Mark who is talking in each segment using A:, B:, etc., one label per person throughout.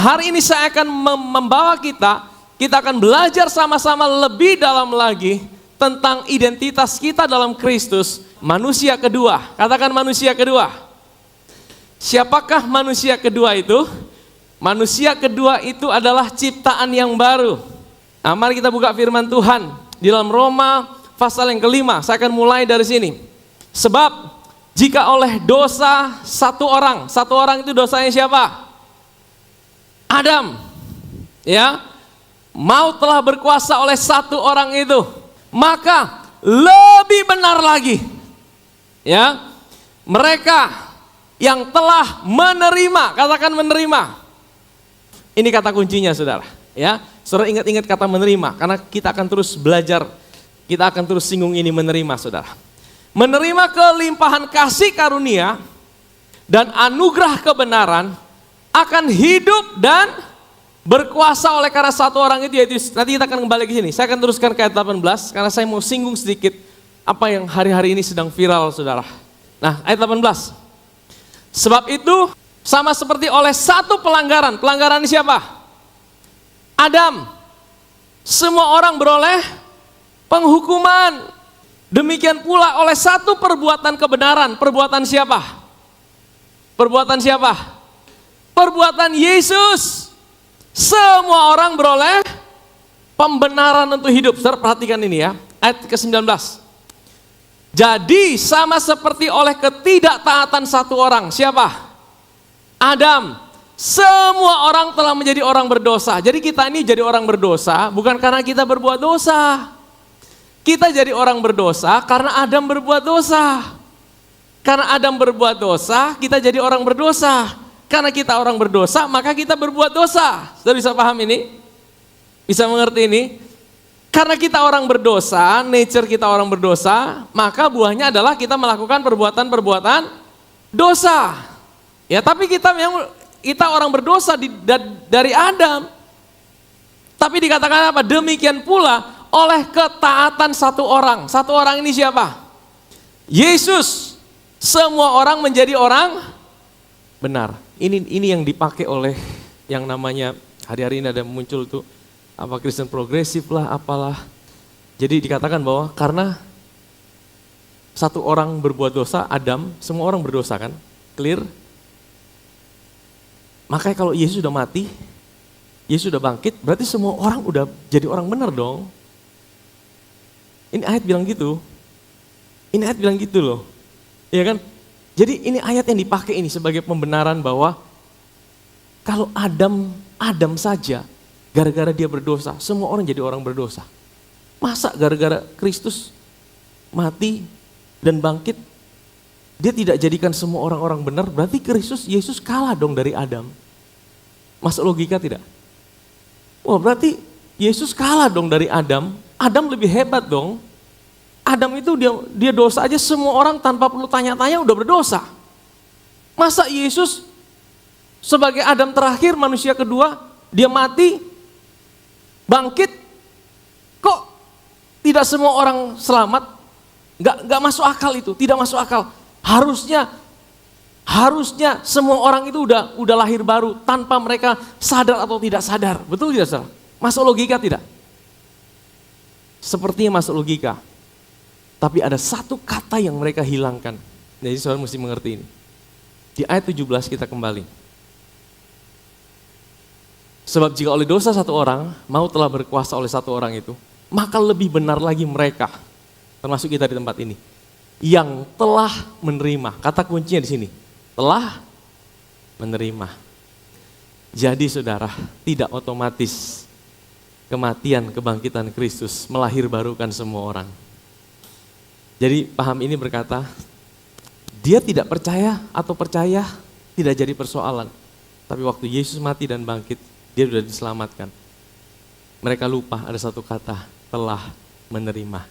A: Hari ini saya akan membawa kita akan belajar sama-sama lebih dalam lagi tentang identitas kita dalam Kristus, manusia kedua. Katakan manusia kedua. Siapakah manusia kedua itu? Manusia kedua itu adalah ciptaan yang baru. Nah, mari kita buka firman Tuhan di dalam Roma pasal yang kelima. Saya akan mulai dari sini. Sebab jika oleh dosa satu orang itu dosanya siapa? Adam, ya, maut telah berkuasa oleh satu orang itu, maka lebih benar lagi, ya, mereka yang telah menerima, katakan menerima. Ini kata kuncinya, saudara, ya. Saudara ingat-ingat kata menerima, karena kita akan terus belajar, kita akan terus singgung ini menerima, saudara. Menerima kelimpahan kasih karunia dan anugerah kebenaran akan hidup dan berkuasa oleh karena satu orang itu, yaitu nanti kita akan kembali ke sini. Saya akan teruskan ke ayat 18 karena saya mau singgung sedikit apa yang hari-hari ini sedang viral, saudara. Nah, ayat 18. Sebab itu sama seperti oleh satu pelanggaran. Pelanggaran siapa? Adam. Semua orang beroleh penghukuman. Demikian pula oleh satu perbuatan kebenaran. Perbuatan siapa? Perbuatan siapa? Perbuatan Yesus. Semua orang beroleh pembenaran untuk hidup. Saudara perhatikan ini ya, ayat ke-19. Jadi sama seperti oleh ketidaktaatan satu orang. Siapa? Adam. Semua orang telah menjadi orang berdosa. Jadi kita ini jadi orang berdosa bukan karena kita berbuat dosa. Kita jadi orang berdosa karena Adam berbuat dosa. Karena Adam berbuat dosa, kita jadi orang berdosa. Karena kita orang berdosa, maka kita berbuat dosa. Sudah bisa paham ini? Bisa mengerti ini? Karena kita orang berdosa, nature kita orang berdosa, maka buahnya adalah kita melakukan perbuatan-perbuatan dosa. Ya, tapi kita orang berdosa dari Adam. Tapi dikatakan apa? Demikian pula oleh ketaatan satu orang. Satu orang ini siapa? Yesus. Semua orang menjadi orang benar. Ini yang dipakai oleh yang namanya hari-hari ini ada muncul tuh apa Kristen progresif lah apalah. Jadi dikatakan bahwa karena satu orang berbuat dosa, Adam, semua orang berdosa kan? Clear? Makanya kalau Yesus sudah mati, Yesus sudah bangkit, berarti semua orang udah jadi orang benar dong. Ini ayat bilang gitu. Ini ayat bilang gitu loh. Iya kan? Jadi ini ayat yang dipakai ini sebagai pembenaran bahwa kalau Adam saja gara-gara dia berdosa, semua orang jadi orang berdosa. Masa gara-gara Kristus mati dan bangkit, dia tidak jadikan semua orang-orang benar, berarti Yesus kalah dong dari Adam. Masuk logika tidak? Wah, berarti Yesus kalah dong dari Adam. Adam lebih hebat dong. Adam itu dia dosa aja semua orang tanpa perlu tanya-tanya udah berdosa. Masa Yesus sebagai Adam terakhir, manusia kedua, dia mati, bangkit, kok tidak semua orang selamat? Gak masuk akal itu, tidak masuk akal. Harusnya semua orang itu udah lahir baru tanpa mereka sadar atau tidak sadar. Betul tidak salah? Masuk logika tidak? Sepertinya masuk logika. Tapi ada satu kata yang mereka hilangkan. Jadi saudara mesti mengerti ini. Di ayat 17 kita kembali. Sebab jika oleh dosa satu orang, maut telah berkuasa oleh satu orang itu, maka lebih benar lagi mereka, termasuk kita di tempat ini, yang telah menerima. Kata kuncinya di sini, telah menerima. Jadi saudara, tidak otomatis kematian, kebangkitan Kristus melahirbarukan semua orang. Jadi paham ini berkata, dia tidak percaya atau percaya tidak jadi persoalan. Tapi waktu Yesus mati dan bangkit, dia sudah diselamatkan. Mereka lupa ada satu kata, telah menerima.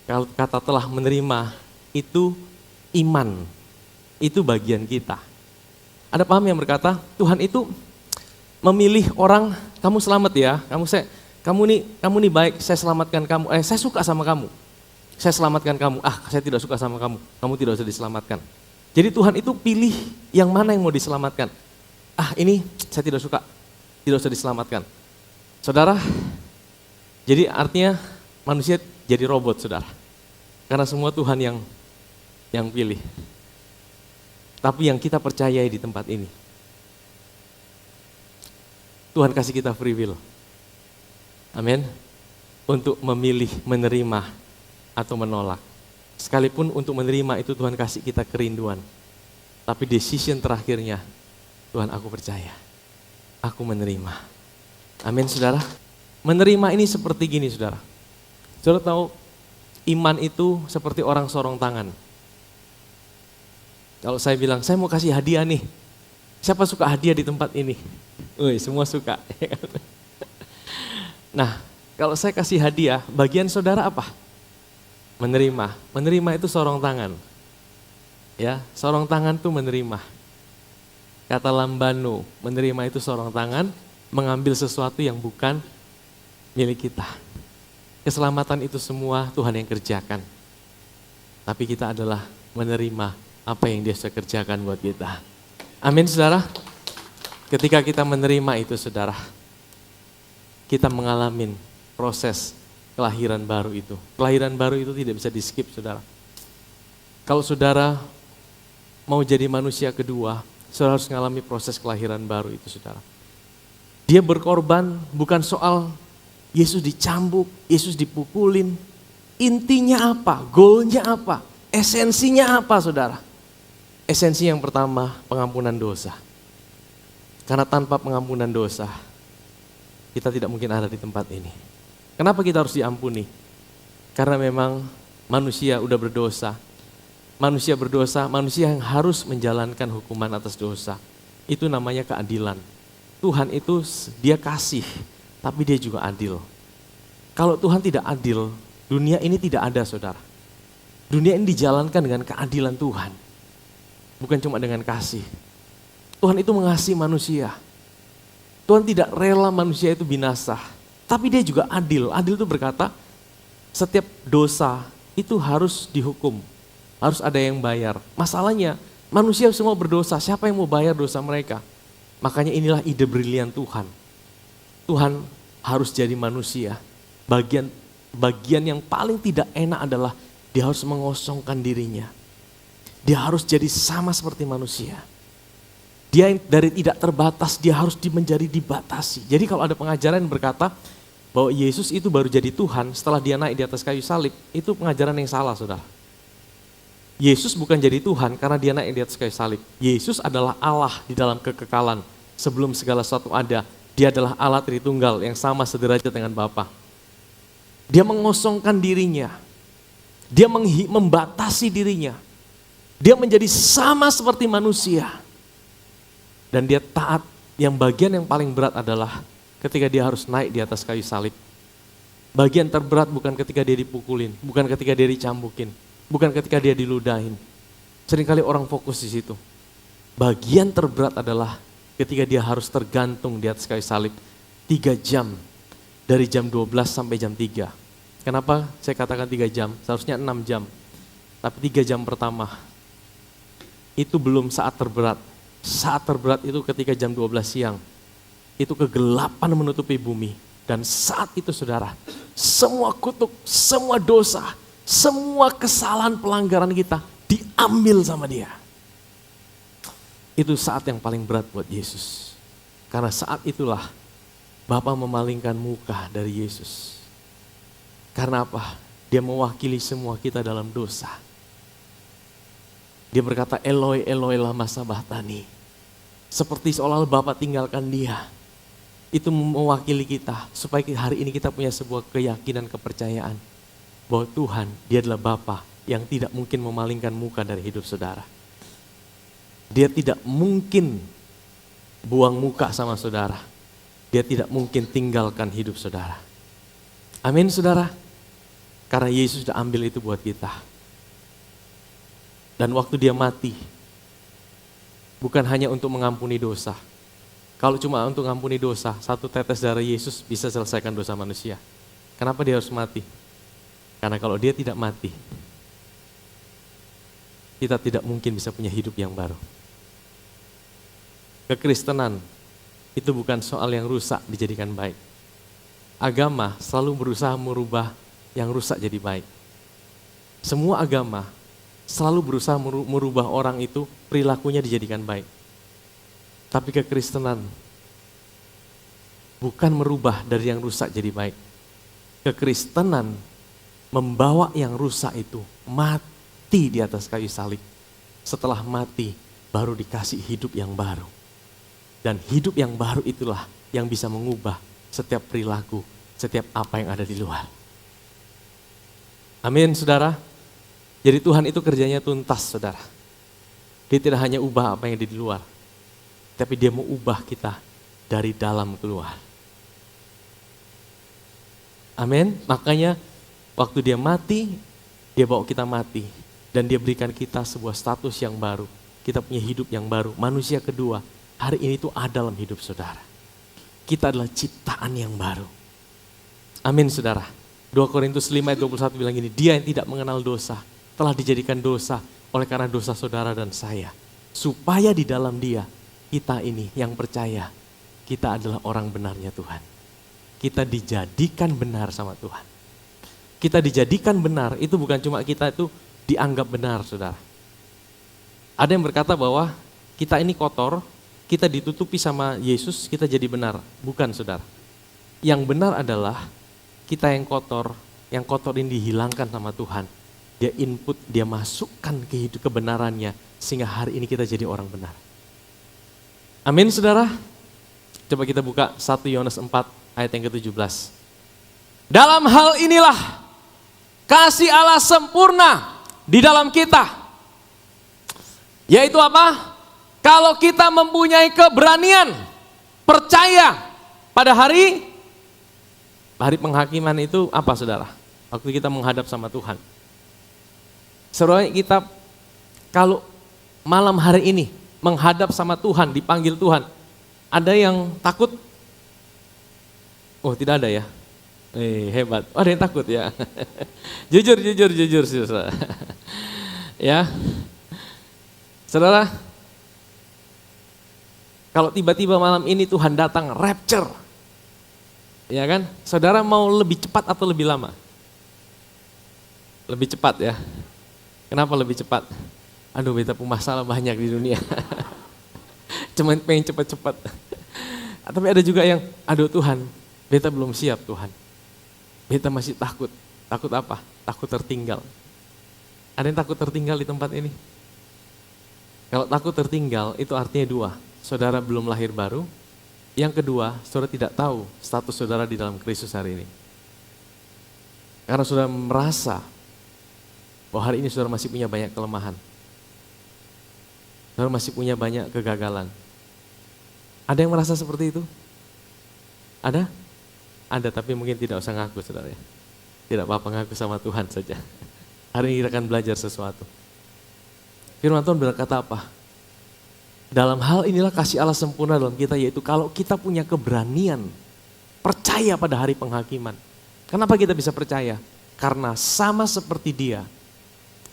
A: Kalau kata telah menerima, itu iman. Itu bagian kita. Ada paham yang berkata, Tuhan itu memilih orang, kamu selamat ya, kamu nih baik, saya selamatkan kamu, saya suka sama kamu. Saya selamatkan kamu, saya tidak suka sama kamu tidak usah diselamatkan. Jadi Tuhan itu pilih yang mana yang mau diselamatkan. Ini saya tidak suka, tidak usah diselamatkan. Saudara, jadi artinya manusia jadi robot, saudara. Karena semua Tuhan yang pilih. Tapi yang kita percayai di tempat ini, Tuhan kasih kita free will. Amin. Untuk memilih, menerima, atau menolak. Sekalipun untuk menerima itu Tuhan kasih kita kerinduan. Tapi decision terakhirnya, Tuhan aku percaya. Aku menerima. Amin saudara. Menerima ini seperti gini saudara. Saudara tahu iman itu seperti orang sorong tangan. Kalau saya bilang, saya mau kasih hadiah nih. Siapa suka hadiah di tempat ini? Semua suka. Nah, kalau saya kasih hadiah, bagian saudara apa? Menerima. Menerima itu sorong tangan. Ya, sorong tangan itu menerima. Kata Lambano, menerima itu sorong tangan, mengambil sesuatu yang bukan milik kita. Keselamatan itu semua Tuhan yang kerjakan. Tapi kita adalah menerima apa yang Dia sudah kerjakan buat kita. Amin saudara. Ketika kita menerima itu saudara, kita mengalami proses kelahiran baru itu. Kelahiran baru itu tidak bisa di skip saudara. Kalau saudara mau jadi manusia kedua, saudara harus mengalami proses kelahiran baru itu saudara. Dia berkorban bukan soal Yesus dicambuk, Yesus dipukulin. Intinya apa? Goalnya apa? Esensinya apa saudara? Esensi yang pertama, pengampunan dosa. Karena tanpa pengampunan dosa, kita tidak mungkin ada di tempat ini. Kenapa kita harus diampuni? Karena memang manusia udah berdosa. Manusia berdosa, manusia yang harus menjalankan hukuman atas dosa. Itu namanya keadilan. Tuhan itu Dia kasih, tapi Dia juga adil. Kalau Tuhan tidak adil, dunia ini tidak ada saudara. Dunia ini dijalankan dengan keadilan Tuhan. Bukan cuma dengan kasih. Tuhan itu mengasihi manusia. Tuhan tidak rela manusia itu binasa. Tapi Dia juga adil. Adil itu berkata, setiap dosa itu harus dihukum. Harus ada yang bayar. Masalahnya, manusia semua berdosa. Siapa yang mau bayar dosa mereka? Makanya inilah ide brilian Tuhan. Tuhan harus jadi manusia. Bagian yang paling tidak enak adalah Dia harus mengosongkan dirinya. Dia harus jadi sama seperti manusia. Dia dari tidak terbatas, Dia harus menjadi dibatasi. Jadi kalau ada pengajaran yang berkata bahwa Yesus itu baru jadi Tuhan setelah Dia naik di atas kayu salib, itu pengajaran yang salah saudara. Yesus bukan jadi Tuhan karena Dia naik di atas kayu salib. Yesus adalah Allah di dalam kekekalan. Sebelum segala sesuatu ada, Dia adalah Allah Tritunggal yang sama sederajat dengan Bapa. Dia mengosongkan dirinya. Dia membatasi dirinya. Dia menjadi sama seperti manusia. Dan Dia taat. Yang bagian yang paling berat adalah ketika Dia harus naik di atas kayu salib. Bagian terberat bukan ketika Dia dipukulin, bukan ketika Dia dicambukin, bukan ketika Dia diludahin. Seringkali orang fokus di situ. Bagian terberat adalah ketika Dia harus tergantung di atas kayu salib 3 jam. Dari jam 12 sampai jam 3. Kenapa saya katakan 3 jam? Seharusnya 6 jam. Tapi 3 jam pertama itu belum saat terberat. Saat terberat itu ketika jam 12 siang. Itu kegelapan menutupi bumi. Dan saat itu saudara, semua kutuk, semua dosa, semua kesalahan pelanggaran kita diambil sama Dia. Itu saat yang paling berat buat Yesus. Karena saat itulah Bapa memalingkan muka dari Yesus. Karena apa? Dia mewakili semua kita dalam dosa. Dia berkata, Eloi, Eloi lama sabachthani. Seperti seolah-olah Bapa tinggalkan Dia. Itu mewakili kita. Supaya hari ini kita punya sebuah keyakinan, kepercayaan. Bahwa Tuhan, Dia adalah Bapa yang tidak mungkin memalingkan muka dari hidup saudara. Dia tidak mungkin buang muka sama saudara. Dia tidak mungkin tinggalkan hidup saudara. Amin saudara. Karena Yesus sudah ambil itu buat kita. Dan waktu Dia mati, bukan hanya untuk mengampuni dosa. Kalau cuma untuk mengampuni dosa, 1 tetes darah Yesus bisa selesaikan dosa manusia. Kenapa Dia harus mati? Karena kalau Dia tidak mati, kita tidak mungkin bisa punya hidup yang baru. Kekristenan itu bukan soal yang rusak dijadikan baik. Agama selalu berusaha merubah yang rusak jadi baik. Semua agama selalu berusaha merubah orang itu perilakunya dijadikan baik. Tapi kekristenan bukan merubah dari yang rusak jadi baik. Kekristenan membawa yang rusak itu mati di atas kayu salib. Setelah mati baru dikasih hidup yang baru. Dan hidup yang baru itulah yang bisa mengubah setiap perilaku, setiap apa yang ada di luar. Amin, saudara. Jadi Tuhan itu kerjanya tuntas, saudara. Dia tidak hanya ubah apa yang ada di luar, tapi dia mau ubah kita dari dalam keluar. Amin. Makanya waktu dia mati, dia bawa kita mati. Dan dia berikan kita sebuah status yang baru. Kita punya hidup yang baru, manusia kedua. Hari ini itu ada dalam hidup saudara. Kita adalah ciptaan yang baru. Amin, saudara. 2 Korintus 5 ayat 21 bilang gini, dia yang tidak mengenal dosa telah dijadikan dosa oleh karena dosa saudara dan saya. Supaya di dalam dia, kita ini yang percaya, kita adalah orang benarnya Tuhan. Kita dijadikan benar sama Tuhan. Kita dijadikan benar, itu bukan cuma kita itu dianggap benar, saudara. Ada yang berkata bahwa kita ini kotor, kita ditutupi sama Yesus, kita jadi benar. Bukan, saudara. Yang benar adalah kita yang kotor ini dihilangkan sama Tuhan. Dia input, dia masukkan ke hidup kebenarannya, sehingga hari ini kita jadi orang benar. Amin, saudara. Coba kita buka 1 Yohanes 4 ayat yang ke-17. Dalam hal inilah kasih Allah sempurna di dalam kita. Yaitu apa? Kalau kita mempunyai keberanian, percaya pada hari penghakiman itu apa, saudara? Waktu kita menghadap sama Tuhan. Saudara, kita kalau malam hari ini menghadap sama Tuhan, dipanggil Tuhan, ada yang takut? Oh, tidak ada ya? Hebat. Oh, ada yang takut ya? Jujur, saudara. Ya, saudara, kalau tiba-tiba malam ini Tuhan datang rapture, ya kan? Saudara mau lebih cepat atau lebih lama? Lebih cepat ya. Kenapa lebih cepat? Aduh, beta punya masalah banyak di dunia. Cuman pengen cepat-cepat. Tapi ada juga yang, aduh Tuhan, beta belum siap Tuhan. Beta masih takut. Takut apa? Takut tertinggal. Ada yang takut tertinggal di tempat ini? Kalau takut tertinggal itu artinya dua. Saudara belum lahir baru. Yang kedua, saudara tidak tahu status saudara di dalam Kristus hari ini. Karena saudara merasa bahwa hari ini saudara masih punya banyak kelemahan. Saudara masih punya banyak kegagalan. Ada yang merasa seperti itu? Ada? Ada, tapi mungkin tidak usah ngaku, saudara ya. Tidak apa-apa, ngaku sama Tuhan saja. Hari ini kita akan belajar sesuatu. Firman Tuhan berkata apa? Dalam hal inilah kasih Allah sempurna dalam kita, yaitu kalau kita punya keberanian percaya pada hari penghakiman. Kenapa kita bisa percaya? Karena sama seperti dia,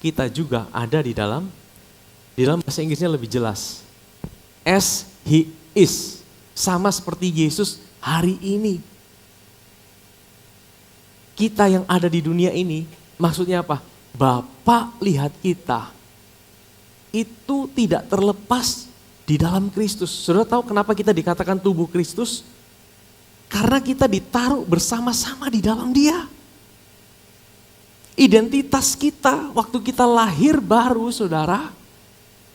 A: kita juga ada di dalam bahasa Inggrisnya lebih jelas. As he is. Sama seperti Yesus hari ini. Kita yang ada di dunia ini, maksudnya apa? Bapa lihat kita. Itu tidak terlepas di dalam Kristus. Saudara tahu kenapa kita dikatakan tubuh Kristus? Karena kita ditaruh bersama-sama di dalam Dia. Identitas kita waktu kita lahir baru, saudara,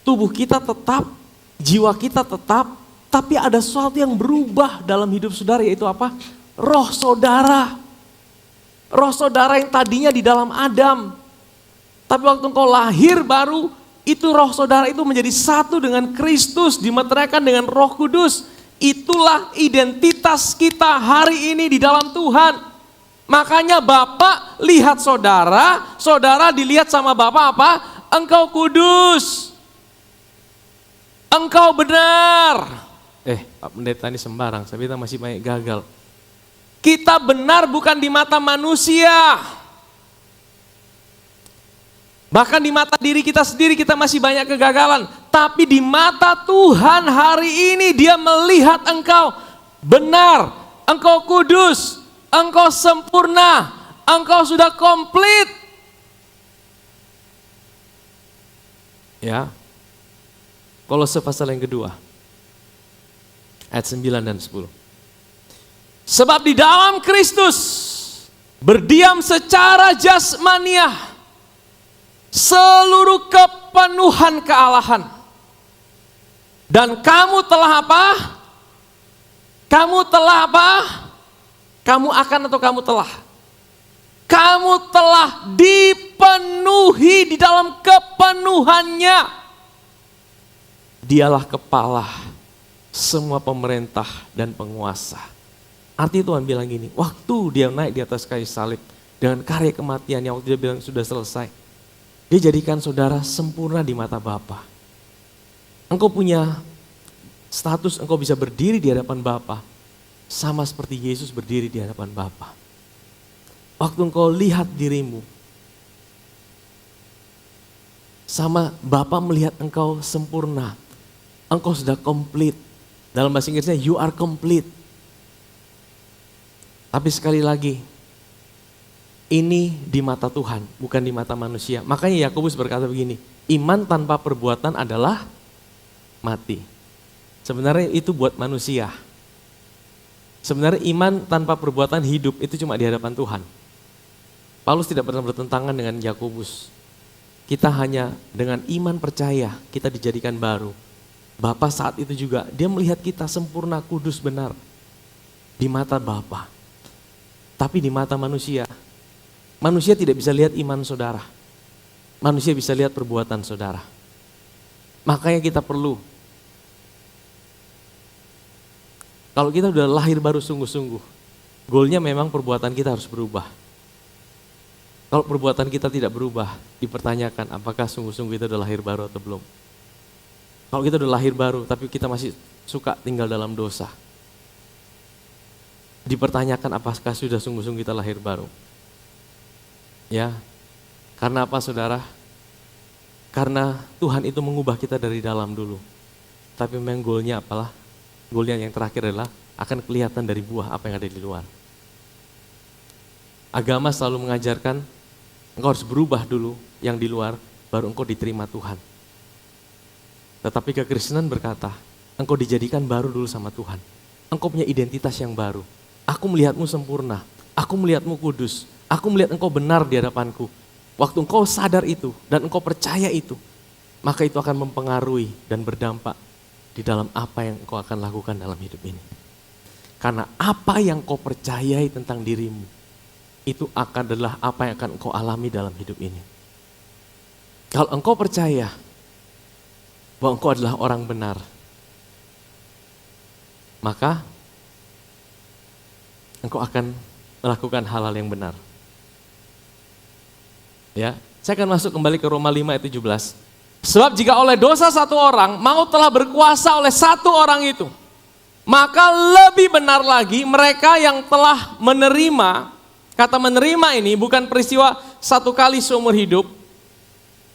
A: tubuh kita tetap, jiwa kita tetap, tapi ada sesuatu yang berubah dalam hidup saudara, yaitu apa? Roh saudara. Roh saudara yang tadinya di dalam Adam. Tapi waktu engkau lahir baru, itu roh saudara itu menjadi satu dengan Kristus, dimeteraikan dengan Roh Kudus. Itulah identitas kita hari ini di dalam Tuhan. Makanya Bapak lihat saudara, saudara dilihat sama Bapak apa? Engkau kudus. Engkau benar. Pak Pendeta ini sembarang, kita masih banyak gagal. Kita benar bukan di mata manusia. Bahkan di mata diri kita sendiri kita masih banyak kegagalan. Tapi di mata Tuhan hari ini dia melihat engkau benar, engkau kudus, engkau sempurna, engkau sudah komplit. Ya. Kolose pasal yang kedua, ayat 9 dan 10. Sebab di dalam Kristus berdiam secara jasmaniah seluruh kepenuhan kealahan. Dan kamu telah apa? Kamu telah apa? Kamu akan atau kamu telah? Kamu telah dipenuhi di dalam kepenuhannya. Dialah kepala semua pemerintah dan penguasa. Artinya Tuhan bilang gini, waktu dia naik di atas kayu salib dengan karya kematian yang waktu dia bilang sudah selesai, dia jadikan saudara sempurna di mata Bapa. Engkau punya status, engkau bisa berdiri di hadapan Bapa sama seperti Yesus berdiri di hadapan Bapa. Waktu engkau lihat dirimu, sama Bapa melihat engkau sempurna, engkau sudah komplit. Dalam bahasa Inggrisnya, you are complete. Tapi sekali lagi, ini di mata Tuhan, bukan di mata manusia. Makanya Yakobus berkata begini, iman tanpa perbuatan adalah mati. Sebenarnya itu buat manusia. Sebenarnya iman tanpa perbuatan hidup itu cuma di hadapan Tuhan. Paulus tidak pernah bertentangan dengan Yakobus. Kita hanya dengan iman percaya kita dijadikan baru. Bapa saat itu juga, dia melihat kita sempurna, kudus, benar. Di mata Bapa. Tapi di mata manusia, manusia tidak bisa lihat iman saudara. Manusia bisa lihat perbuatan saudara. Makanya kita perlu, kalau kita udah lahir baru sungguh-sungguh, goalnya memang perbuatan kita harus berubah. Kalau perbuatan kita tidak berubah, dipertanyakan apakah sungguh-sungguh kita udah lahir baru atau belum. Kalau kita udah lahir baru, tapi kita masih suka tinggal dalam dosa, dipertanyakan apakah sudah sungguh-sungguh kita lahir baru. Ya, karena apa saudara? Karena Tuhan itu mengubah kita dari dalam dulu. Tapi memang goalnya apalah? Goalnya yang terakhir adalah akan kelihatan dari buah apa yang ada di luar. Agama selalu mengajarkan engkau harus berubah dulu yang di luar, baru engkau diterima Tuhan. Tetapi kekristenan berkata, engkau dijadikan baru dulu sama Tuhan. Engkau punya identitas yang baru. Aku melihatmu sempurna, aku melihatmu kudus, aku melihat engkau benar di hadapanku. Waktu engkau sadar itu dan engkau percaya itu, maka itu akan mempengaruhi dan berdampak di dalam apa yang engkau akan lakukan dalam hidup ini. Karena apa yang kau percayai tentang dirimu, itu adalah apa yang akan engkau alami dalam hidup ini. Kalau engkau percaya bahwa engkau adalah orang benar, maka engkau akan melakukan hal-hal yang benar. Ya, saya akan masuk kembali ke Roma 5 ayat 17. Sebab jika oleh dosa satu orang, maut telah berkuasa oleh satu orang itu, maka lebih benar lagi mereka yang telah menerima. Kata menerima ini bukan peristiwa satu kali seumur hidup,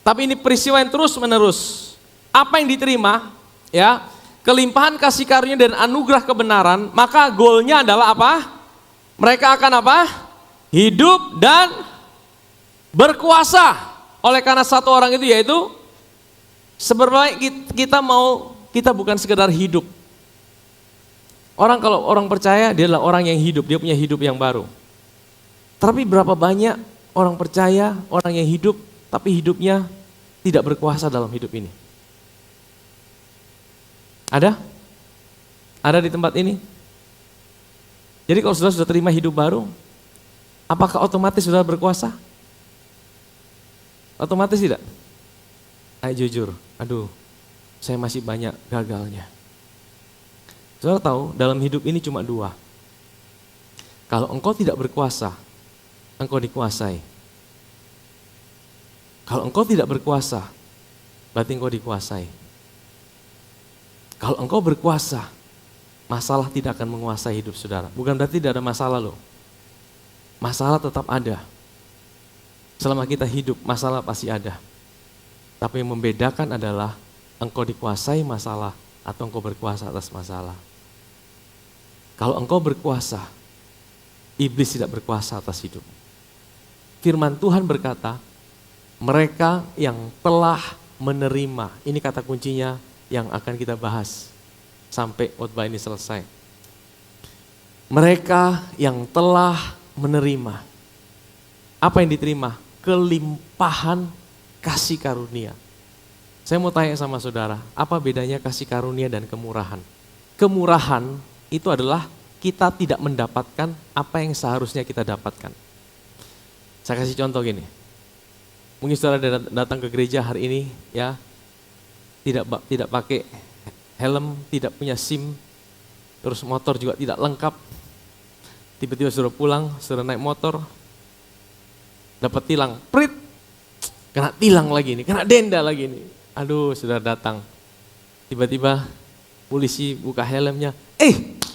A: tapi ini peristiwa yang terus menerus. Apa yang diterima? Ya, kelimpahan kasih karunia dan anugerah kebenaran, maka goalnya adalah apa? Mereka akan apa? Hidup dan berkuasa. Oleh karena satu orang itu, yaitu seberbaik kita bukan sekedar hidup. Kalau orang percaya, dia adalah orang yang hidup, dia punya hidup yang baru. Tapi berapa banyak orang percaya, orang yang hidup, tapi hidupnya tidak berkuasa dalam hidup ini? Ada? Ada di tempat ini? Jadi kalau sudah terima hidup baru, apakah otomatis sudah berkuasa? Otomatis tidak? Ayo jujur, aduh saya masih banyak gagalnya. Saudara tahu dalam hidup ini cuma dua. Kalau engkau tidak berkuasa, engkau dikuasai. Kalau engkau tidak berkuasa, berarti engkau dikuasai. Kalau engkau berkuasa, masalah tidak akan menguasai hidup saudara. Bukan berarti tidak ada masalah loh. Masalah tetap ada. Selama kita hidup, masalah pasti ada. Tapi yang membedakan adalah engkau dikuasai masalah atau engkau berkuasa atas masalah. Kalau engkau berkuasa, iblis tidak berkuasa atas hidup. Firman Tuhan berkata, mereka yang telah menerima, ini kata kuncinya yang akan kita bahas sampai khotbah ini selesai. Mereka yang telah menerima, apa yang diterima? Kelimpahan kasih karunia. Saya mau tanya sama saudara, apa bedanya kasih karunia dan kemurahan? Kemurahan itu adalah kita tidak mendapatkan apa yang seharusnya kita dapatkan. Saya kasih contoh gini. Mungkin saudara datang ke gereja hari ini ya, tidak pakai helm, tidak punya SIM, terus motor juga tidak lengkap. Tiba-tiba saudara pulang, saudara naik motor, dapat tilang, prit, kena tilang lagi nih, kena denda lagi nih. Aduh, saudara datang, tiba-tiba polisi buka helmnya,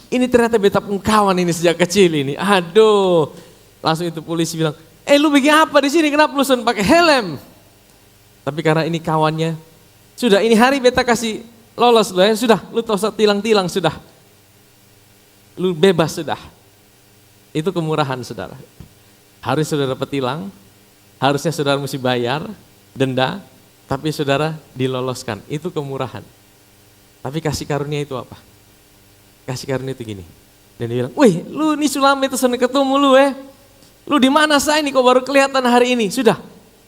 A: ini ternyata beta kawan ini sejak kecil ini. Aduh, langsung itu polisi bilang, lu bikin apa di sini? Kenapa lu sudah pakai helm? Tapi karena ini kawannya, sudah ini hari beta kasih lolos lu ya, sudah, lu tak usah tilang-tilang sudah. Lu bebas sudah. Itu kemurahan saudara. Harus saudara dapat tilang, harusnya saudara mesti bayar denda, tapi saudara diloloskan. Itu kemurahan. Tapi kasih karunia itu apa? Kasih karunia itu gini. Dan dia bilang, wih lu ini Sulami itu senang ketemu lu Lu di mana saya ini kok baru kelihatan hari ini? Sudah,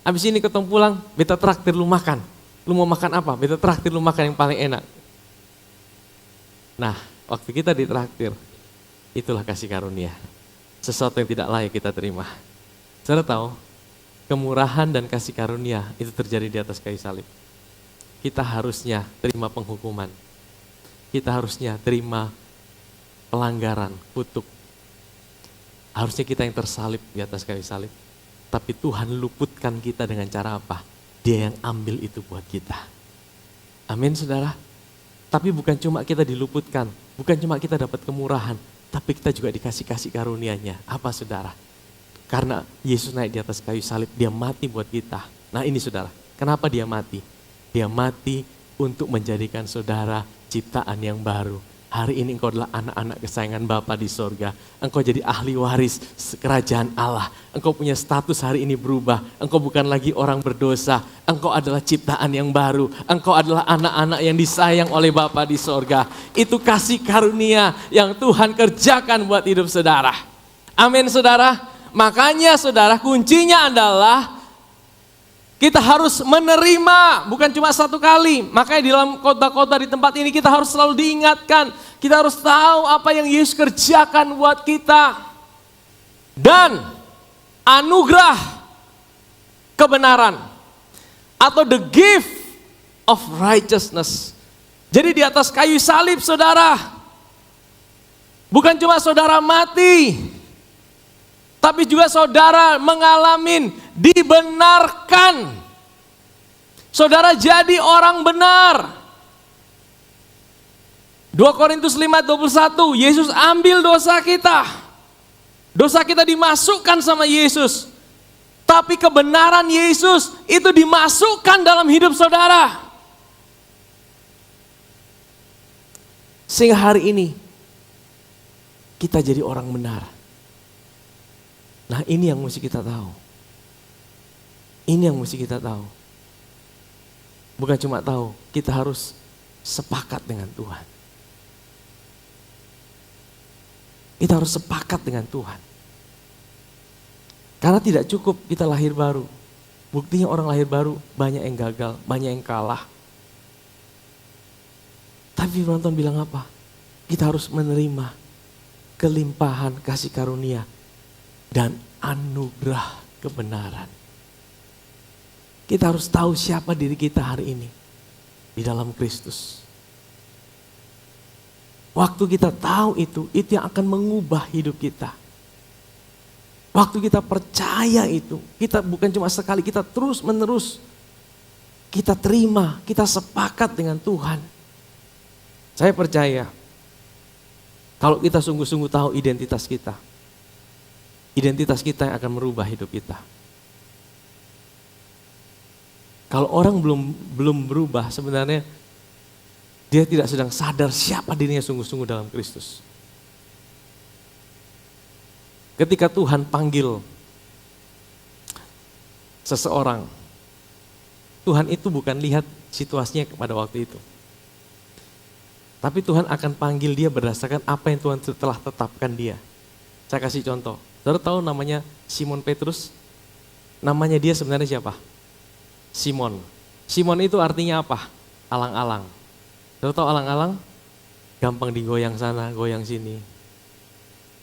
A: habis ini ketemu pulang, beta traktir lu makan. Lu mau makan apa? Beta traktir lu makan yang paling enak. Nah, waktu kita ditraktir, itulah kasih karunia. Sesuatu yang tidak layak kita terima. Saudara tahu, kemurahan dan kasih karunia itu terjadi di atas kayu salib. Kita harusnya terima penghukuman. Kita harusnya terima pelanggaran, kutuk. Harusnya kita yang tersalib di atas kayu salib. Tapi Tuhan luputkan kita dengan cara apa? Dia yang ambil itu buat kita. Amin saudara. Tapi bukan cuma kita diluputkan, bukan cuma kita dapat kemurahan, tapi kita juga dikasih kasih karunia-Nya. Apa saudara? Karena Yesus naik di atas kayu salib, dia mati buat kita. Nah ini saudara, kenapa dia mati? Dia mati untuk menjadikan saudara ciptaan yang baru. Hari ini engkau adalah anak-anak kesayangan Bapa di sorga. Engkau jadi ahli waris kerajaan Allah. Engkau punya status hari ini berubah. Engkau bukan lagi orang berdosa. Engkau adalah ciptaan yang baru. Engkau adalah anak-anak yang disayang oleh Bapa di sorga. Itu kasih karunia yang Tuhan kerjakan buat hidup saudara. Amin saudara. Makanya saudara, kuncinya adalah kita harus menerima, bukan cuma satu kali. Makanya di dalam khotbah-khotbah di tempat ini kita harus selalu diingatkan. Kita harus tahu apa yang Yesus kerjakan buat kita. Dan anugerah kebenaran atau the gift of righteousness. Jadi di atas kayu salib saudara, bukan cuma saudara mati, tapi juga saudara mengalami dibenarkan. Saudara jadi orang benar. 2 Korintus 5:21, Yesus ambil dosa kita. Dosa kita dimasukkan sama Yesus. Tapi kebenaran Yesus itu dimasukkan dalam hidup saudara. Sehingga hari ini kita jadi orang benar. Nah ini yang mesti kita tahu. Ini yang mesti kita tahu. Bukan cuma tahu, kita harus sepakat dengan Tuhan. Kita harus sepakat dengan Tuhan. Karena tidak cukup kita lahir baru. Buktinya orang lahir baru banyak yang gagal, banyak yang kalah. Tapi firman Tuhan bilang apa? Kita harus menerima kelimpahan kasih karunia dan anugerah kebenaran. Kita harus tahu siapa diri kita hari ini di dalam Kristus. Waktu kita tahu itu yang akan mengubah hidup kita. Waktu kita percaya itu, kita bukan cuma sekali, kita terus menerus. Kita terima, kita sepakat dengan Tuhan. Saya percaya, kalau kita sungguh-sungguh tahu identitas kita yang akan merubah hidup kita. Kalau orang belum berubah, sebenarnya Dia tidak sedang sadar siapa dirinya sungguh-sungguh dalam Kristus. Ketika Tuhan panggil seseorang, Tuhan itu bukan lihat situasinya pada waktu itu. Tapi Tuhan akan panggil dia berdasarkan apa yang Tuhan telah tetapkan dia. Saya kasih contoh. Saudara tahu namanya Simon Petrus? Namanya dia sebenarnya siapa? Simon. Simon itu artinya apa? Alang-alang. Saudara tahu alang-alang? Gampang digoyang sana, goyang sini.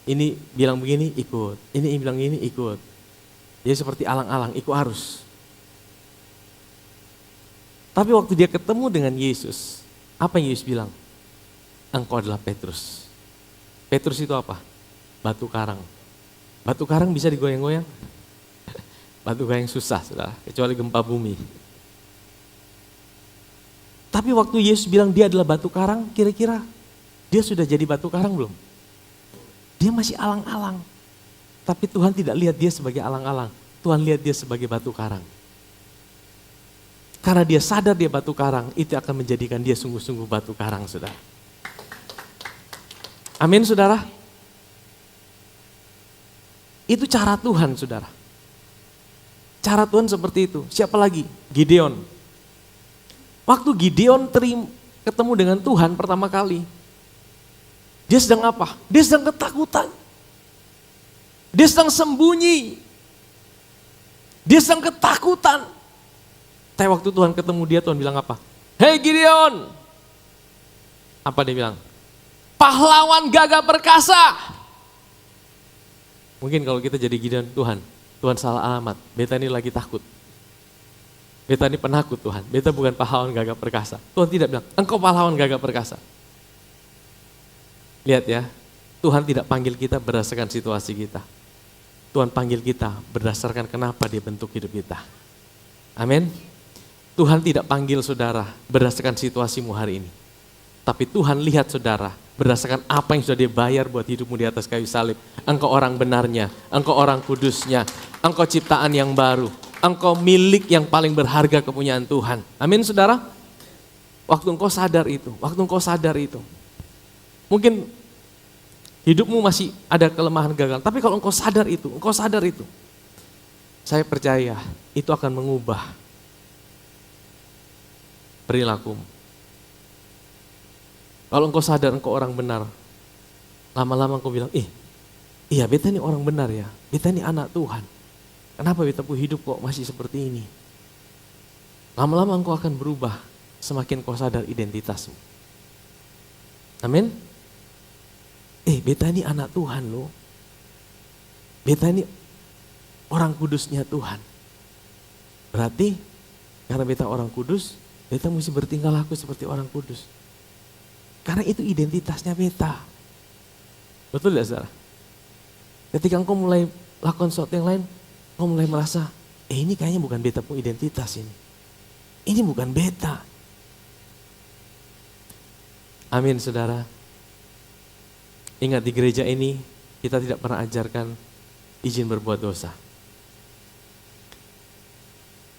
A: Ini bilang begini, ikut. Ini bilang ini, ikut. Dia seperti alang-alang, ikut arus. Tapi waktu dia ketemu dengan Yesus, apa yang Yesus bilang? Engkau adalah Petrus. Petrus itu apa? Batu karang. Batu karang bisa digoyang-goyang? Batu karang susah, saudara, kecuali gempa bumi. Tapi waktu Yesus bilang dia adalah batu karang, kira-kira dia sudah jadi batu karang belum? Dia masih alang-alang. Tapi Tuhan tidak lihat dia sebagai alang-alang. Tuhan lihat dia sebagai batu karang. Karena dia sadar dia batu karang, itu akan menjadikan dia sungguh-sungguh batu karang, saudara. Amin, saudara. Itu cara Tuhan, saudara. Cara Tuhan seperti itu. Siapa lagi? Gideon. Waktu Gideon ketemu dengan Tuhan pertama kali, dia sedang apa? Dia sedang ketakutan. Dia sedang sembunyi. Dia sedang ketakutan. Tapi waktu Tuhan ketemu dia, Tuhan bilang apa? Hei Gideon. Apa dia bilang? Pahlawan gagah perkasa. Mungkin kalau kita jadi Gideon, Tuhan salah alamat. Beta ini lagi takut. Beta ini penakut Tuhan. Beta bukan pahlawan gagah perkasa. Tuhan tidak bilang, engkau pahlawan gagah perkasa. Lihat ya, Tuhan tidak panggil kita berdasarkan situasi kita. Tuhan panggil kita berdasarkan kenapa dia bentuk hidup kita. Amin. Tuhan tidak panggil saudara berdasarkan situasimu hari ini. Tapi Tuhan lihat saudara berdasarkan apa yang sudah dia bayar buat hidupmu di atas kayu salib. Engkau orang benarnya, engkau orang kudusnya, engkau ciptaan yang baru, engkau milik yang paling berharga kepunyaan Tuhan. Amin saudara. Waktu engkau sadar itu, mungkin hidupmu masih ada kelemahan gagal, tapi kalau engkau sadar itu, saya percaya itu akan mengubah perilakumu. Kalau engkau sadar engkau orang benar, lama-lama engkau bilang, iya beta ini orang benar ya, beta ini anak Tuhan. Kenapa beta punya hidup kok masih seperti ini? Lama-lama engkau akan berubah, semakin kau sadar identitasmu. Amin. Beta ini anak Tuhan loh. Beta ini orang kudusnya Tuhan. Berarti karena beta orang kudus, beta mesti bertingkah laku seperti orang kudus. Karena itu identitasnya beta. Betul tidak saudara? Ketika engkau mulai lakukan sesuatu yang lain, engkau mulai merasa, ini kayaknya bukan beta punya identitas ini. Ini bukan beta. Amin saudara. Ingat di gereja ini kita tidak pernah ajarkan izin berbuat dosa.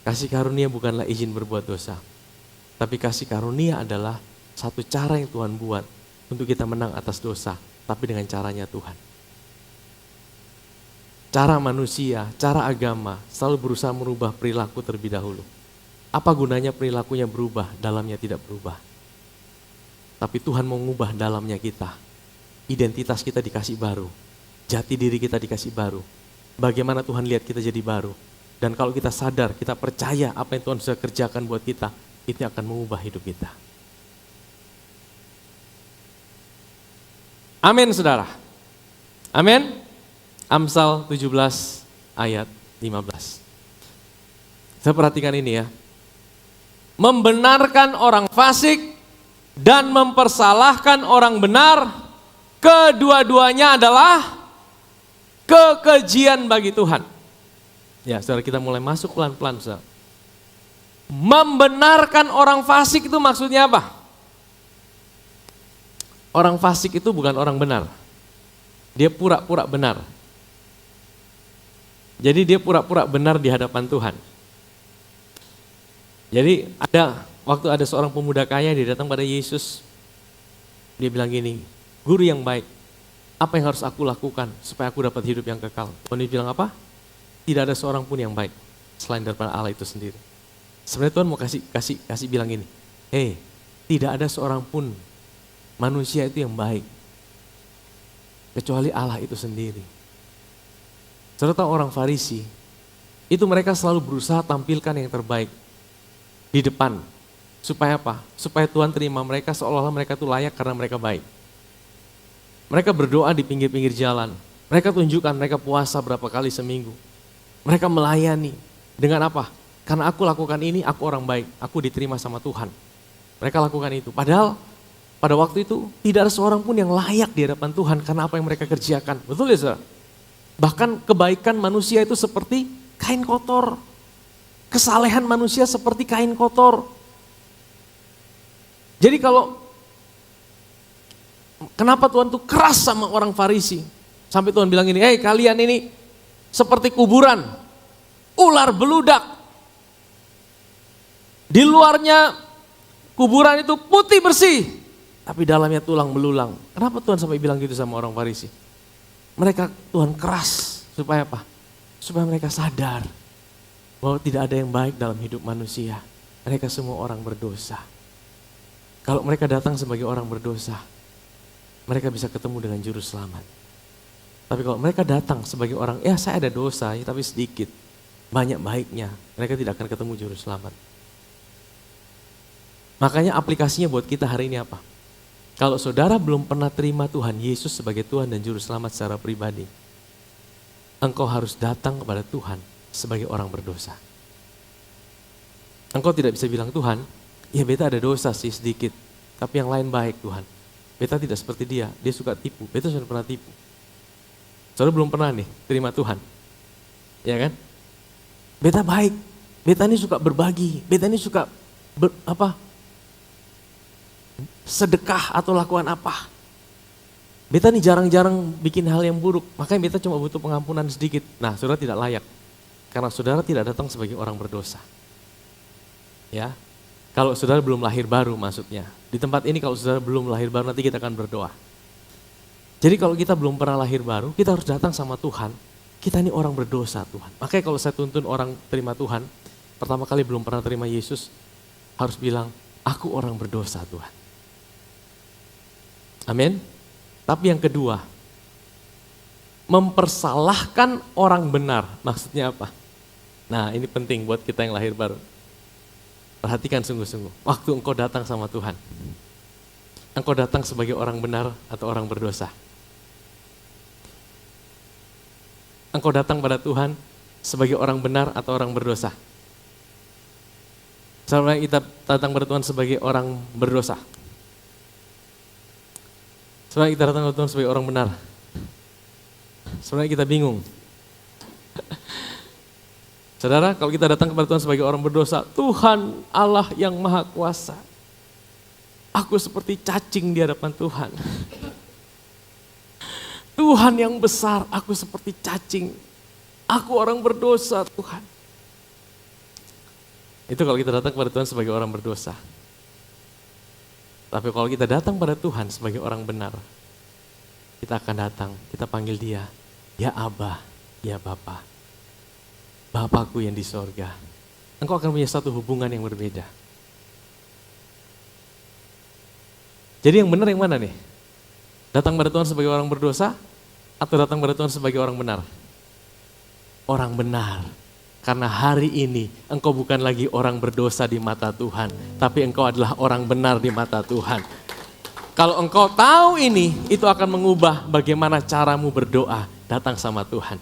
A: Kasih karunia bukanlah izin berbuat dosa. Tapi kasih karunia adalah satu cara yang Tuhan buat untuk kita menang atas dosa. Tapi dengan caranya Tuhan. Cara manusia, cara agama selalu berusaha merubah perilaku terlebih dahulu. Apa gunanya perilakunya berubah, dalamnya tidak berubah. Tapi Tuhan mau mengubah dalamnya kita. Identitas kita dikasih baru, jati diri kita dikasih baru. Bagaimana Tuhan lihat kita jadi baru. Dan kalau kita sadar, kita percaya apa yang Tuhan sudah kerjakan buat kita, itu akan mengubah hidup kita. Amin saudara. Amin. Amsal 17 ayat 15. Saya perhatikan ini ya. Membenarkan orang fasik dan mempersalahkan orang benar, kedua-duanya adalah kekejian bagi Tuhan. Ya, saudara kita mulai masuk pelan-pelan, saudara. Membenarkan orang fasik itu maksudnya apa? Orang fasik itu bukan orang benar. Dia pura-pura benar. Jadi dia pura-pura benar di hadapan Tuhan. Jadi ada Waktu ada seorang pemuda kaya, dia datang pada Yesus. Dia bilang gini, guru yang baik, apa yang harus aku lakukan supaya aku dapat hidup yang kekal? Tuhan dia bilang apa? Tidak ada seorang pun yang baik selain daripada Allah itu sendiri. Sebenarnya Tuhan mau kasih bilang gini, tidak ada seorang pun manusia itu yang baik kecuali Allah itu sendiri. Serta orang Farisi, itu mereka selalu berusaha tampilkan yang terbaik di depan. Supaya apa? Supaya Tuhan terima mereka seolah-olah mereka itu layak karena mereka baik. Mereka berdoa di pinggir-pinggir jalan. Mereka tunjukkan mereka puasa berapa kali seminggu. Mereka melayani. Dengan apa? Karena aku lakukan ini, aku orang baik. Aku diterima sama Tuhan. Mereka lakukan itu. Padahal pada waktu itu tidak ada seorang pun yang layak di hadapan Tuhan karena apa yang mereka kerjakan. Betul ya saudara? Bahkan kebaikan manusia itu seperti kain kotor. Kesalehan manusia seperti kain kotor. Jadi kenapa Tuhan tuh keras sama orang Farisi? Sampai Tuhan bilang ini, kalian ini seperti kuburan, ular beludak. Di luarnya kuburan itu putih bersih, tapi dalamnya tulang belulang. Kenapa Tuhan sampai bilang gitu sama orang Farisi? Mereka Tuhan keras, supaya apa? Supaya mereka sadar bahwa tidak ada yang baik dalam hidup manusia. Mereka semua orang berdosa. Kalau mereka datang sebagai orang berdosa, mereka bisa ketemu dengan juru selamat. Tapi kalau mereka datang sebagai orang, saya ada dosa, tapi sedikit, banyak baiknya, mereka tidak akan ketemu juru selamat. Makanya aplikasinya buat kita hari ini apa? Kalau saudara belum pernah terima Tuhan Yesus sebagai Tuhan dan juru selamat secara pribadi, engkau harus datang kepada Tuhan sebagai orang berdosa. Engkau tidak bisa bilang, Tuhan, beta ada dosa sih sedikit, tapi yang lain baik Tuhan. Beta tidak seperti dia suka tipu, beta sudah pernah tipu. Saudara belum pernah nih terima Tuhan, ya kan? Beta baik, beta ini suka berbagi, beta ini suka sedekah atau lakukan apa. Beta ini jarang-jarang bikin hal yang buruk, makanya beta cuma butuh pengampunan sedikit. Nah, saudara tidak layak, karena saudara tidak datang sebagai orang berdosa. Ya, kalau saudara belum lahir baru maksudnya. Di tempat ini kalau saudara belum lahir baru nanti kita akan berdoa. Jadi kalau kita belum pernah lahir baru, kita harus datang sama Tuhan. Kita ini orang berdosa Tuhan. Makanya kalau saya tuntun orang terima Tuhan, pertama kali belum pernah terima Yesus, harus bilang, aku orang berdosa Tuhan. Amin. Tapi yang kedua, mempersalahkan orang benar. Maksudnya apa? Nah ini penting buat kita yang lahir baru. Perhatikan sungguh-sungguh, waktu engkau datang sama Tuhan, engkau datang sebagai orang benar atau orang berdosa? Engkau datang pada Tuhan sebagai orang benar atau orang berdosa? Sebenarnya kita datang pada Tuhan sebagai orang berdosa. Sebenarnya kita datang pada Tuhan sebagai orang benar. Sebenarnya kita bingung. Saudara, kalau kita datang kepada Tuhan sebagai orang berdosa, Tuhan Allah yang Maha Kuasa, aku seperti cacing di hadapan Tuhan. Tuhan yang besar, aku seperti cacing. Aku orang berdosa Tuhan. Itu kalau kita datang kepada Tuhan sebagai orang berdosa. Tapi kalau kita datang pada Tuhan sebagai orang benar, kita akan datang, kita panggil dia, ya Abba, ya Bapa. Bapakku yang di sorga. Engkau akan punya satu hubungan yang berbeda. Jadi yang benar yang mana nih? Datang pada Tuhan sebagai orang berdosa atau datang pada Tuhan sebagai orang benar? Orang benar. Karena hari ini engkau bukan lagi orang berdosa di mata Tuhan, tapi engkau adalah orang benar di mata Tuhan. Kalau engkau tahu ini, itu akan mengubah bagaimana caramu berdoa datang sama Tuhan.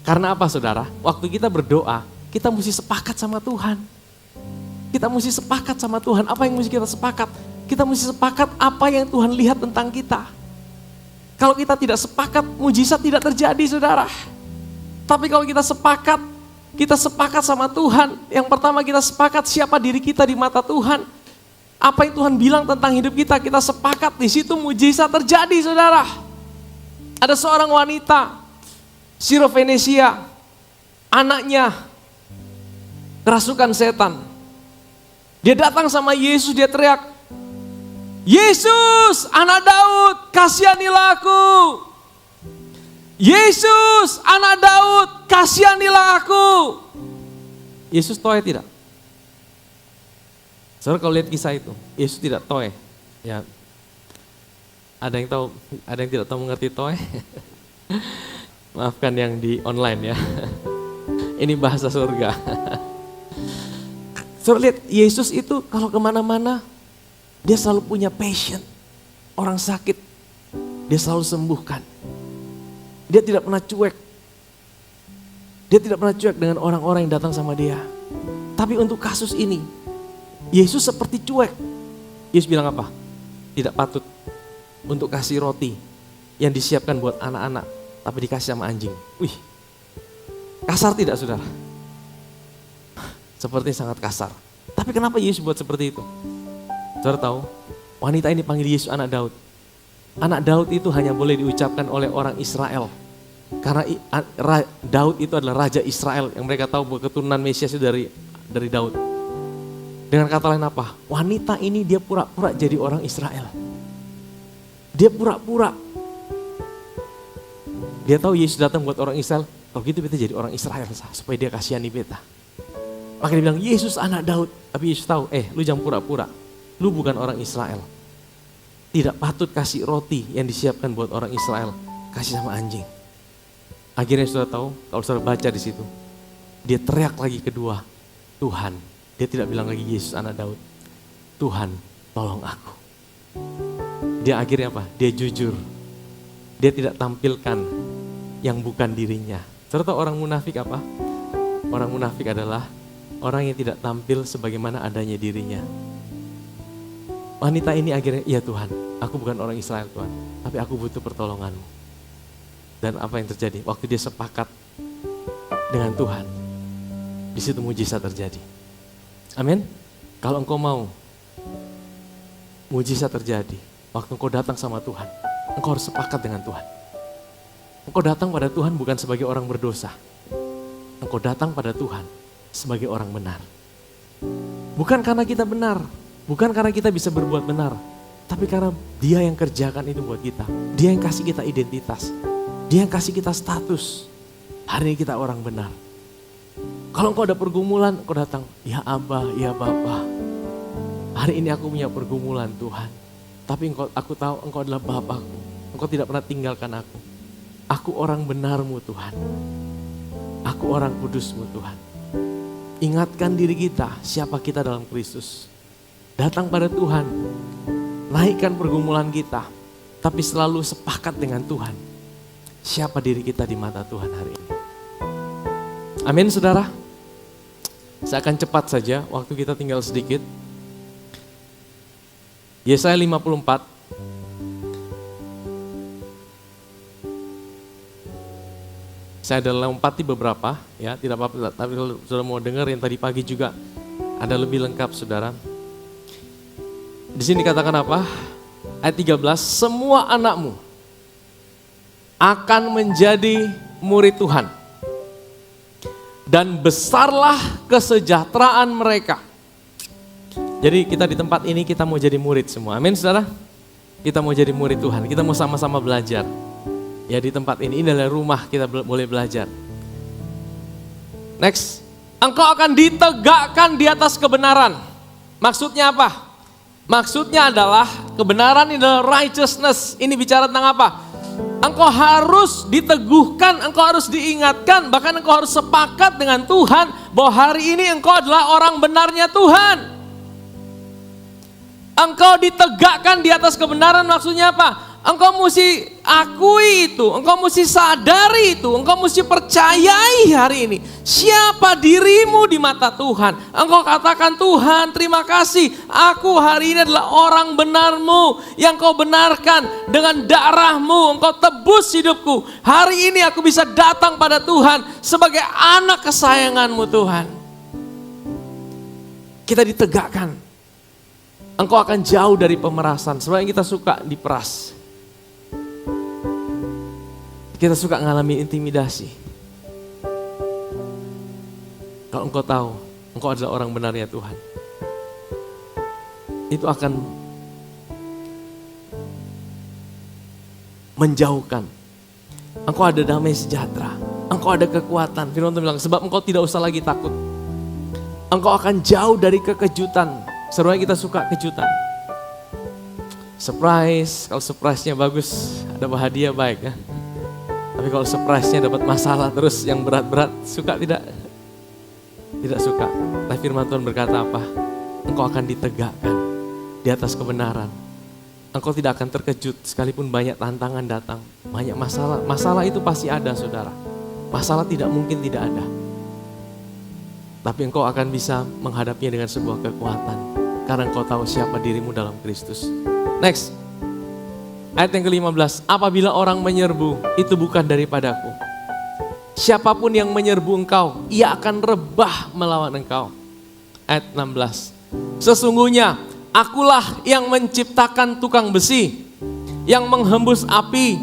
A: Karena apa saudara? Waktu kita berdoa, kita mesti sepakat sama Tuhan. Kita mesti sepakat sama Tuhan. Apa yang mesti kita sepakat? Kita mesti sepakat apa yang Tuhan lihat tentang kita. Kalau kita tidak sepakat, mujizat tidak terjadi saudara. Tapi kalau kita sepakat sama Tuhan. Yang pertama kita sepakat siapa diri kita di mata Tuhan. Apa yang Tuhan bilang tentang hidup kita, kita sepakat, di situ mujizat terjadi saudara. Ada seorang wanita, Sirofenesia, anaknya kerasukan setan. Dia datang sama Yesus, dia teriak, Yesus, anak Daud, kasihanilah aku. Yesus, anak Daud, kasihanilah aku. Yesus toeh tidak? Saudara kalau lihat kisah itu, Yesus tidak toeh. Ya, ada yang tahu, ada yang tidak tahu mengerti toeh? Maafkan yang di online ya. Ini bahasa surga. Saudara lihat, Yesus itu kalau kemana-mana, dia selalu punya passion. Orang sakit, dia selalu sembuhkan. Dia tidak pernah cuek. Dia tidak pernah cuek dengan orang-orang yang datang sama dia. Tapi untuk kasus ini, Yesus seperti cuek. Yesus bilang apa? Tidak patut untuk kasih roti yang disiapkan buat anak-anak, tapi dikasih sama anjing. Wih, kasar tidak saudara? Seperti sangat kasar. Tapi kenapa Yesus buat seperti itu? Saudara tahu, wanita ini panggil Yesus anak Daud. Anak Daud itu hanya boleh diucapkan oleh orang Israel. Karena Daud itu adalah Raja Israel yang mereka tahu bahwa keturunan Mesias itu dari Daud. Dengan kata lain apa? Wanita ini dia pura-pura jadi orang Israel. Dia pura-pura. Dia tahu Yesus datang buat orang Israel. Kalau gitu beta jadi orang Israel supaya dia kasihani beta. Maka dia bilang, Yesus anak Daud. Tapi Yesus tahu, lu jangan pura-pura. Lu bukan orang Israel. Tidak patut kasih roti yang disiapkan buat orang Israel. Kasih sama anjing. Akhirnya saudara tahu, kalau saudara baca di situ. Dia teriak lagi kedua, Tuhan. Dia tidak bilang lagi Yesus anak Daud. Tuhan, tolong aku. Dia akhirnya apa? Dia jujur. Dia tidak tampilkan yang bukan dirinya. Saudara tahu orang munafik apa? Orang munafik adalah orang yang tidak tampil sebagaimana adanya dirinya. Wanita ini akhirnya, ya Tuhan, aku bukan orang Israel Tuhan, tapi aku butuh pertolongan-Mu. Dan apa yang terjadi? Waktu dia sepakat dengan Tuhan, di situ mujizat terjadi. Amin. Kalau engkau mau mujizat terjadi, waktu engkau datang sama Tuhan, engkau harus sepakat dengan Tuhan. Engkau datang pada Tuhan bukan sebagai orang berdosa. Engkau datang pada Tuhan sebagai orang benar. Bukan karena kita benar, bukan karena kita bisa berbuat benar, tapi karena Dia yang kerjakan itu buat kita. Dia yang kasih kita identitas. Dia yang kasih kita status. Hari ini kita orang benar. Kalau engkau ada pergumulan, engkau datang, ya Abah, ya Bapa. Hari ini aku punya pergumulan Tuhan. Tapi aku tahu engkau adalah Bapakku. Engkau tidak pernah tinggalkan aku. Aku orang benar-Mu Tuhan. Aku orang kudus-Mu Tuhan. Ingatkan diri kita, siapa kita dalam Kristus. Datang pada Tuhan, naikkan pergumulan kita, tapi selalu sepakat dengan Tuhan. Siapa diri kita di mata Tuhan hari ini. Amin saudara. Saya akan cepat saja, waktu kita tinggal sedikit. Yesaya 54. Saya ada lompati beberapa, ya tidak apa-apa, tapi kalau saudara mau dengar yang tadi pagi juga ada lebih lengkap saudara. Di sini katakan apa? Ayat 13, semua anakmu akan menjadi murid Tuhan. Dan besarlah kesejahteraan mereka. Jadi kita di tempat ini kita mau jadi murid semua, amin saudara? Kita mau jadi murid Tuhan, kita mau sama-sama belajar. Ya di tempat ini adalah rumah kita boleh belajar. Next, engkau akan ditegakkan di atas kebenaran. Maksudnya apa? Maksudnya adalah kebenaran ini adalah righteousness. Ini bicara tentang apa? Engkau harus diteguhkan, engkau harus diingatkan, bahkan engkau harus sepakat dengan Tuhan bahwa hari ini engkau adalah orang benarnya Tuhan. Engkau ditegakkan di atas kebenaran maksudnya apa? Engkau mesti akui itu, engkau mesti sadari itu, engkau mesti percayai hari ini. Siapa dirimu di mata Tuhan? Engkau katakan, Tuhan terima kasih, aku hari ini adalah orang benarmu yang kau benarkan dengan darahmu, engkau tebus hidupku. Hari ini aku bisa datang pada Tuhan sebagai anak kesayanganmu Tuhan. Kita ditegakkan. Engkau akan jauh dari pemerasan. Sebenarnya kita suka diperas. Kita suka mengalami intimidasi. Kalau engkau tahu, engkau adalah orang benarnya Tuhan. itu akan menjauhkan. Engkau ada damai sejahtera, engkau ada kekuatan. Firman Tuhan bilang, sebab engkau tidak usah lagi takut. Engkau akan jauh dari kekejutan. Serunya kita suka kejutan. Surprise, kalau surprise-nya bagus, dapat hadiah baik ya. Tapi kalau surprise-nya dapat masalah terus yang berat-berat, suka tidak? Tidak suka. Tapi firman Tuhan berkata apa? Engkau akan ditegakkan di atas kebenaran. Engkau tidak akan terkejut sekalipun banyak tantangan datang. Banyak masalah. Masalah itu pasti ada, saudara. Masalah tidak mungkin tidak ada. Tapi engkau akan bisa menghadapinya dengan sebuah kekuatan. Karena engkau tahu siapa dirimu dalam Kristus. Next. Ayat yang ke-15. Apabila orang menyerbu, itu bukan daripadaku. Siapapun yang menyerbu engkau, ia akan rebah melawan engkau. Ayat 16. Sesungguhnya akulah yang menciptakan tukang besi, yang menghembus api,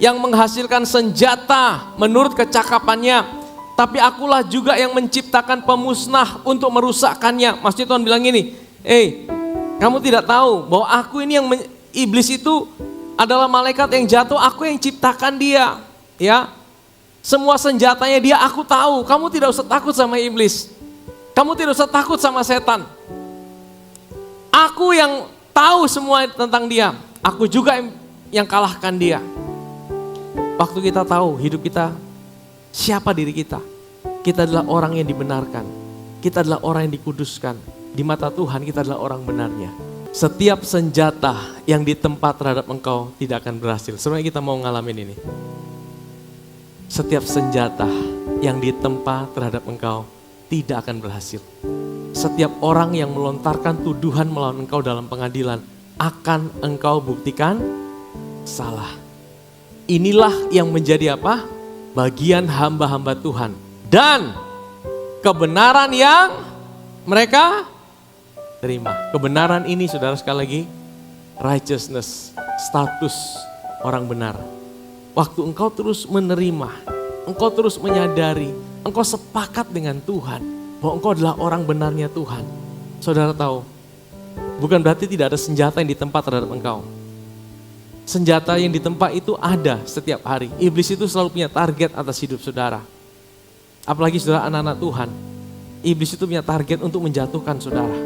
A: yang menghasilkan senjata menurut kecakapannya. Tapi akulah juga yang menciptakan pemusnah untuk merusakkannya. Maksudnya Tuhan bilang gini, kamu tidak tahu bahwa aku ini yang iblis itu adalah malaikat yang jatuh, aku yang ciptakan dia. Ya, semua senjatanya dia aku tahu. Kamu tidak usah takut sama iblis. Kamu tidak usah takut sama setan. Aku yang tahu semua tentang dia. Aku juga yang kalahkan dia. Waktu kita tahu hidup kita, siapa diri kita? Kita adalah orang yang dibenarkan. Kita adalah orang yang dikuduskan. Di mata Tuhan kita adalah orang benarnya. Setiap senjata yang ditempa terhadap engkau tidak akan berhasil. Sebenarnya kita mau ngalamin ini. Setiap senjata yang ditempa terhadap engkau tidak akan berhasil. Setiap orang yang melontarkan tuduhan melawan engkau dalam pengadilan akan engkau buktikan salah. Inilah yang menjadi apa? Bagian hamba-hamba Tuhan. Dan kebenaran yang mereka terima. Kebenaran ini, saudara, sekali lagi, righteousness, status orang benar. Waktu engkau terus menerima, engkau terus menyadari, engkau sepakat dengan Tuhan, bahwa engkau adalah orang benarnya Tuhan. Saudara tahu, bukan berarti tidak ada senjata yang ditempa terhadap engkau. Senjata yang ditempa itu ada setiap hari. Iblis itu selalu punya target atas hidup saudara. Apalagi saudara anak-anak Tuhan, iblis itu punya target untuk menjatuhkan saudara.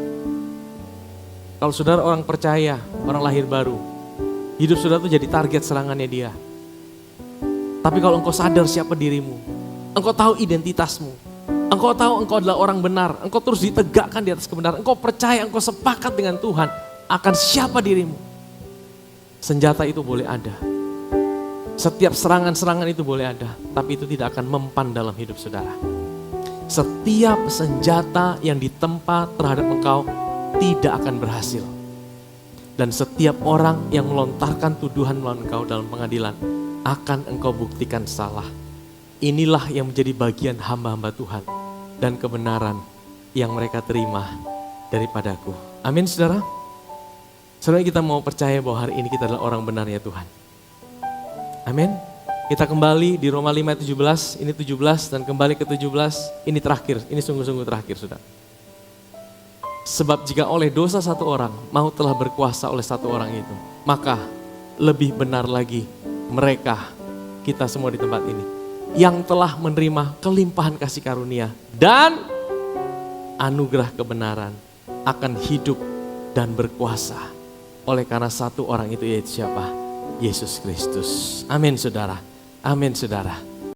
A: Kalau saudara orang percaya, orang lahir baru, hidup saudara itu jadi target serangannya dia. Tapi kalau engkau sadar siapa dirimu, engkau tahu identitasmu, engkau tahu engkau adalah orang benar, engkau terus ditegakkan di atas kebenaran, engkau percaya, engkau sepakat dengan Tuhan akan siapa dirimu. Senjata itu boleh ada. Setiap serangan-serangan itu boleh ada, tapi itu tidak akan mempan dalam hidup saudara. Setiap senjata yang ditempa terhadap engkau tidak akan berhasil. Dan setiap orang yang melontarkan tuduhan melawan engkau dalam pengadilan akan engkau buktikan salah. Inilah yang menjadi bagian hamba-hamba Tuhan dan kebenaran yang mereka terima daripadaku. Amin, saudara. Saudara, kita mau percaya bahwa hari ini kita adalah orang benarnya Tuhan. Amin. Kita kembali di Roma 5 ayat 17, ini 17 dan kembali ke 17, ini terakhir, ini sungguh-sungguh terakhir, saudara. Sebab jika oleh dosa satu orang, maut telah berkuasa oleh satu orang itu, maka lebih benar lagi mereka, kita semua di tempat ini, yang telah menerima kelimpahan kasih karunia dan anugerah kebenaran akan hidup dan berkuasa oleh karena satu orang itu, yaitu siapa? Yesus Kristus. Amin, saudara. Amin, saudara.